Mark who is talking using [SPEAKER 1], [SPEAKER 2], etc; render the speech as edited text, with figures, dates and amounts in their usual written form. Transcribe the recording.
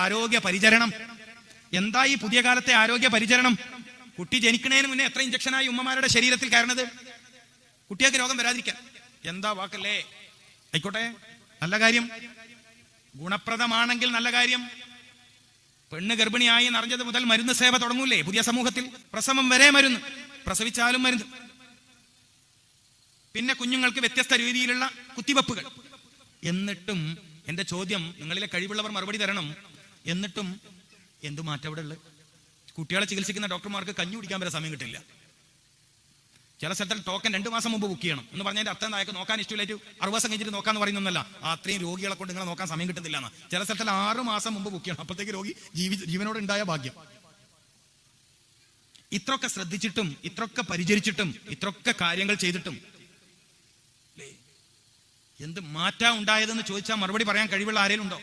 [SPEAKER 1] ആരോഗ്യ പരിചരണം? എന്താ ഈ പുതിയ കാലത്തെ ആരോഗ്യ പരിചരണം? കുട്ടി ജനിക്കുന്നതിന് മുന്നേ എത്ര ഇഞ്ചക്ഷനായി ഉമ്മമാരുടെ ശരീരത്തിൽ കയറുന്നത്? കുട്ടികൾക്ക് രോഗം വരാതിരിക്കാൻ. എന്താ വാക്കല്ലേ? ആയിക്കോട്ടെ, നല്ല കാര്യം, ഗുണപ്രദമാണെങ്കിൽ നല്ല കാര്യം. പെണ്ണ് ഗർഭിണിയായി അറിഞ്ഞത് മുതൽ മരുന്ന് സേവ തുടങ്ങൂലേ പുതിയ സമൂഹത്തിൽ? പ്രസവം വരെ മരുന്ന്, പ്രസവിച്ചാലും മരുന്ന്. പിന്നെ കുഞ്ഞുങ്ങൾക്ക് വ്യത്യസ്ത രീതിയിലുള്ള കുത്തിവെപ്പുകൾ. എന്നിട്ടും എന്റെ ചോദ്യം, നിങ്ങളിലെ കഴിവുള്ളവർ മറുപടി തരണം, എന്നിട്ടും എന്തു മാറ്റം അവിടെ ഉള്ളത്? കുട്ടികളെ ചികിത്സിക്കുന്ന ഡോക്ടർമാർക്ക് കഞ്ഞി കുടിക്കാൻ വരെ സമയം കിട്ടില്ല. ചില സ്ഥലത്തിൽ ടോക്കൺ 2 മാസം മുമ്പ് ബുക്ക് ചെയ്യണം എന്ന് പറഞ്ഞതിന്റെ അർത്ഥം അയാൾക്ക് നോക്കാൻ ഇഷ്ടമില്ലായിട്ട് 60 ദിവസം കഴിഞ്ഞിട്ട് നോക്കാന്ന് പറയുന്നൊന്നല്ല, അത്രയും രോഗികളെ കൊണ്ട് നിങ്ങളെ നോക്കാൻ സമയം കിട്ടുന്നില്ല എന്ന്. ചില സ്ഥലത്തിൽ 6 മാസം മുമ്പ് ബുക്ക് ചെയ്യണം, അപ്പോഴത്തേക്ക് രോഗി ജീവനോട് ഉണ്ടായ ഭാഗ്യം. ഇത്രയൊക്കെ ശ്രദ്ധിച്ചിട്ടും, ഇത്രയൊക്കെ പരിചരിച്ചിട്ടും, ഇത്രയൊക്കെ കാര്യങ്ങൾ ചെയ്തിട്ടും എന്ത് മാറ്റാ ഉണ്ടായതെന്ന് ചോദിച്ചാൽ മറുപടി പറയാൻ കഴിവുള്ള ആരെങ്കിലും ഉണ്ടോ?